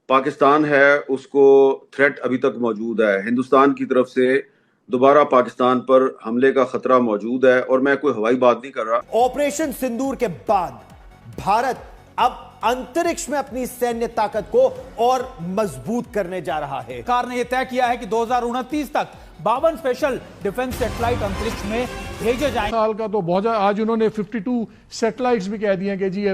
पाकिस्तान है उसको थ्रेट अभी तक मौजूद है। हिंदुस्तान की तरफ से दोबारा पाकिस्तान पर हमले का खतरा मौजूद है, और मैं कोई हवाई बात नहीं कर रहा। ऑपरेशन सिंदूर के बाद भारत अब अंतरिक्ष में अपनी सैन्य ताकत को और मजबूत करने जा रहा है। सरकार ने यह तय किया है कि 2029 तक 52 स्पेशल डिफेंस सैटेलाइट अंतरिक्ष में भेजे जाएंगे। साल का तो बहुत, आज उन्होंने 52 सैटेलाइट्स भी कह दिए कि जी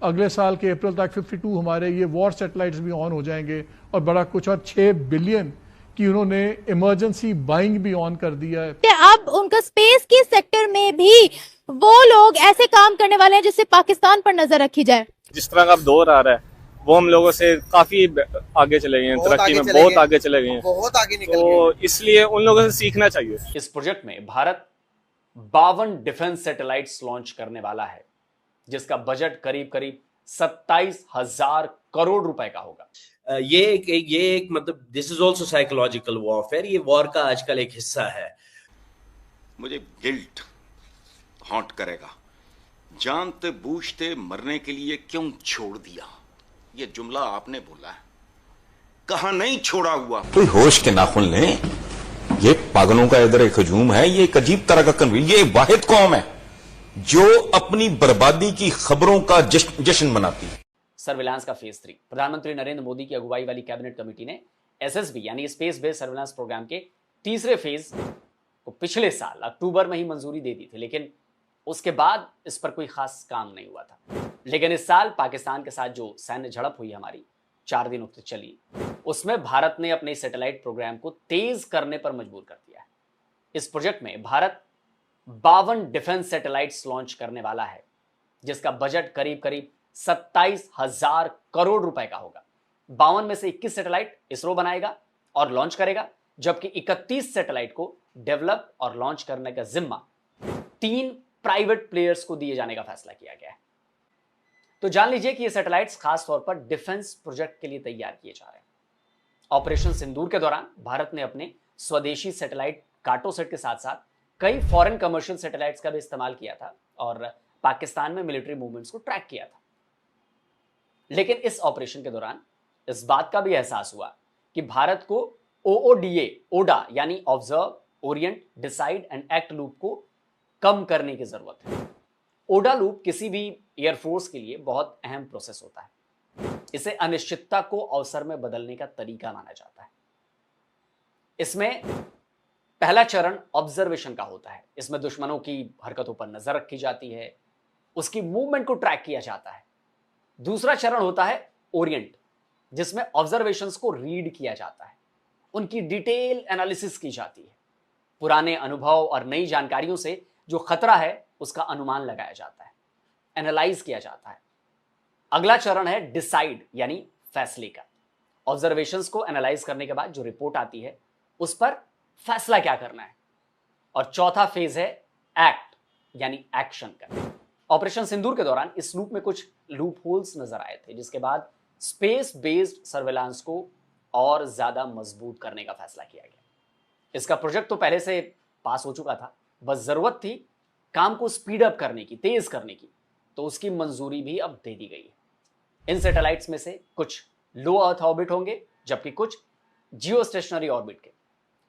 अगले साल के अप्रैल तक 52 हमारे ये वॉर सैटेलाइट्स भी ऑन हो जाएंगे, और बड़ा कुछ, और 6 बिलियन की उन्होंने इमरजेंसी बाइंग भी ऑन कर दिया है। अब उनका स्पेस के सेक्टर में भी वो लोग ऐसे काम करने वाले हैं जिससे पाकिस्तान पर नजर रखी जाए। जिस तरह का दौर आ रहा है वो हम लोगों से काफी आगे चले गए हैं, तरक्की में बहुत आगे चले गए हैं, बहुत आगे निकल गए। तो इसलिए उन लोगों से सीखना चाहिए। इस प्रोजेक्ट में भारत 52 डिफेंस सैटेलाइट्स लॉन्च करने वाला है, जिसका बजट करीब 27,000 करोड़ रुपए का होगा। ये एक मतलब this is also psychological warfare, ये वॉर का आजकल एक हिस्सा है। मुझे गिल्ट हॉन्ट करेगा, जानते बूझते मरने के लिए क्यों छोड़ दिया। ये जुमला आपने बोला है, कहा नहीं छोड़ा हुआ। कोई होश के नाखून लें, ये पागलों का इधर एक हजूम है, ये एक अजीब तरह का कन्वीन, ये वाहिद कौम है जो अपनी बर्बादी की खबरों का जश्न मनाती है। सर्विलांस का फेज 3 प्रधानमंत्री नरेंद्र मोदी की अगुवाई वाली कैबिनेट कमेटी ने एसएसबी यानी स्पेस बेस्ड सर्विलांस प्रोग्राम के तीसरे फेज को पिछले साल अक्टूबर में ही मंजूरी दे दी थी, लेकिन उसके बाद इस पर कोई खास काम नहीं हुआ था। लेकिन इस साल पाकिस्तान के साथ जो सैन्य झड़प हुई हमारी 4 दिनों तक चली, उसमें भारत ने अपने सैटेलाइट प्रोग्राम को तेज करने पर मजबूर कर दिया है। इस प्रोजेक्ट में भारत 52 डिफेंस सैटेलाइट्स लॉन्च करने वाला है, जिसका बजट करीब 27,000 करोड़ रुपए का होगा। 52 में से 21 सैटेलाइट इसरो बनाएगा और लॉन्च करेगा, जबकि 31 सैटेलाइट को डेवलप और लॉन्च करने का जिम्मा 3 प्राइवेट प्लेयर्स को दिए जाने का फैसला किया गया है। तो जान लीजिए कि ये सैटेलाइट्स खास तौर पर डिफेंस प्रोजेक्ट के लिए तैयार किए जा रहे हैं। ऑपरेशन सिंदूर के दौरान भारत ने अपने स्वदेशी सैटेलाइट कार्टोसैट के साथ साथ कई फॉरेन कमर्शियल सैटेलाइट्स का भी इस्तेमाल किया था और पाकिस्तान में मिलिट्री मूवमेंट्स को ट्रैक किया था। लेकिन इस ऑपरेशन के दौरान इस बात का भी एहसास हुआ कि भारत को ओडा यानी observe, Orient, decide and act loop को कम करने की जरूरत है। ओडा लूप किसी भी एयरफोर्स के लिए बहुत अहम प्रोसेस होता है। इसे अनिश्चितता को अवसर में बदलने का तरीका माना जाता है। इसमें पहला चरण ऑब्जर्वेशन का होता है। इसमें दुश्मनों की हरकतों पर नजर रखी जाती है, उसकी मूवमेंट को ट्रैक किया जाता है। दूसरा चरण होता है ओरिएंट, जिसमें ऑब्जर्वेशंस को रीड किया जाता है, उनकी डिटेल एनालिसिस की जाती है। पुराने अनुभव और नई जानकारियों से जो खतरा है उसका अनुमान लगाया जाता है, एनालाइज किया जाता है। अगला चरण है डिसाइड यानी फैसले का। ऑब्जर्वेशंस को एनालाइज करने के बाद जो रिपोर्ट आती है उस पर फैसला क्या करना है। और चौथा फेज है एक्ट यानी एक्शन का। ऑपरेशन सिंदूर के दौरान इस लूप में कुछ लूप होल्स नजर आए थे, जिसके बाद स्पेस बेस्ड सर्वेलांस को और ज्यादा मजबूत करने का फैसला किया गया। इसका प्रोजेक्ट तो पहले से पास हो चुका था, बस जरूरत थी काम को स्पीड अप करने की, तेज करने की, तो उसकी मंजूरी भी अब दे दी गई है। इन सैटेलाइट्स में से कुछ लो अर्थ ऑर्बिट होंगे, जबकि कुछ जियो स्टेशनरी ऑर्बिट के।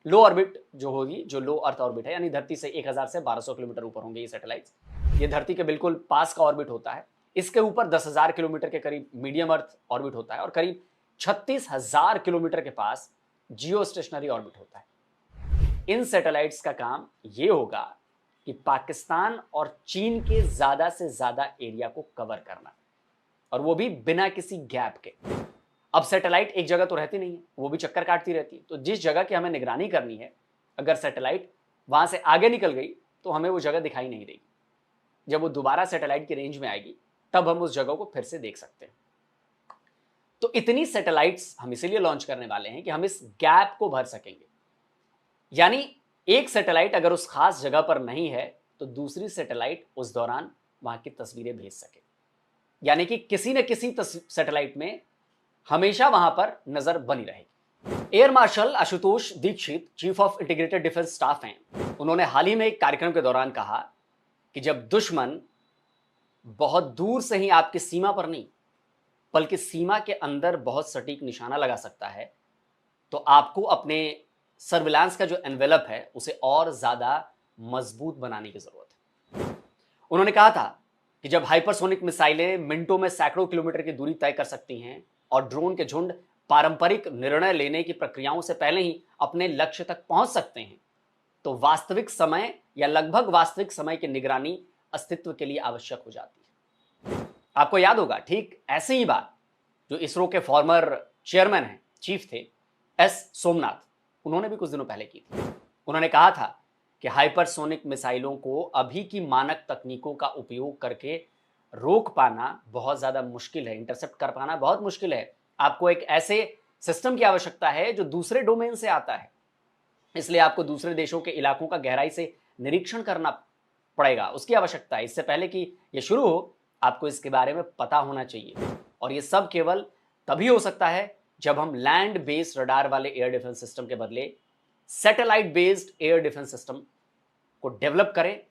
लो ऑर्बिट जो होगी, जो लो अर्थ ऑर्बिट है, यानी धरती से 1000 से 1200 किलोमीटर ऊपर होंगे ये सैटेलाइट्स। ये धरती के बिल्कुल पास का ऑर्बिट होता है। इसके ऊपर 10,000 किलोमीटर के करीब मीडियम अर्थ ऑर्बिट होता है और करीब 36,000 किलोमीटर के पास जियो स्टेशनरी ऑर्बिट होता है। इन सैटेलाइट्स का काम यह होगा कि पाकिस्तान और चीन के ज्यादा से ज्यादा एरिया को कवर करना, और वो भी बिना किसी गैप के। अब सैटेलाइट एक जगह तो रहती नहीं है, वो भी चक्कर काटती रहती है। तो जिस जगह की हमें निगरानी करनी है, अगर सैटेलाइट वहां से आगे निकल गई तो हमें वो जगह दिखाई नहीं देगी। जब वो दोबारा सैटेलाइट की रेंज में आएगी तब हम उस जगह को फिर से देख सकते हैं। तो इतनी सैटेलाइट्स हम इसीलिए लॉन्च करने वाले हैं कि हम इस गैप को भर सकेंगे। यानी एक सैटेलाइट अगर उस खास जगह पर नहीं है तो दूसरी सैटेलाइट उस दौरान वहां की तस्वीरें भेज सके। यानी कि किसी न किसी सैटेलाइट में हमेशा वहां पर नजर बनी रहेगी। Air marshal Ashutosh Dikshit, chief of integrated defence staff हैं। उन्होंने हाल ही में एक कार्यक्रम के दौरान कहा कि जब दुश्मन बहुत दूर से ही आपकी सीमा पर नहीं, बल्कि सीमा के अंदर बहुत सटीक निशाना लगा सकता है, तो आपको अपने सर्विलांस का जो एनवेलप है उसे और ज्यादा मजबूत बनाने की जरूरत है। उन्होंने कहा था कि जब हाइपरसोनिक मिसाइलें मिनटों में सैकड़ों किलोमीटर की दूरी तय कर सकती हैं और ड्रोन के झुंड पारंपरिक निर्णय लेने की प्रक्रियाओं से पहले ही अपने लक्ष्य तक पहुंच सकते हैं, तो वास्तविक समय या लगभग वास्तविक समय की निगरानी अस्तित्व के लिए आवश्यक हो जाती है। आपको याद होगा ठीक ऐसी ही बात जो इसरो के फॉर्मर चेयरमैन हैं, चीफ थे एस सोमनाथ, उन्होंने भी कुछ दिनों पहले की थी। उन्होंने कहा था कि हाइपरसोनिक मिसाइलों को अभी की मानक तकनीकों का उपयोग करके रोक पाना बहुत ज्यादा मुश्किल है, इंटरसेप्ट कर पाना बहुत मुश्किल है। आपको एक ऐसे सिस्टम की आवश्यकता है जो दूसरे डोमेन से आता है, इसलिए आपको दूसरे देशों के इलाकों का गहराई से निरीक्षण करना पड़ेगा, उसकी आवश्यकता है। इससे पहले कि यह शुरू हो आपको इसके बारे में पता होना चाहिए, और यह सब केवल तभी हो सकता है जब हम लैंड बेस्ड रडार वाले एयर डिफेंस सिस्टम के बदले satellite based air defence system को डेवलप करें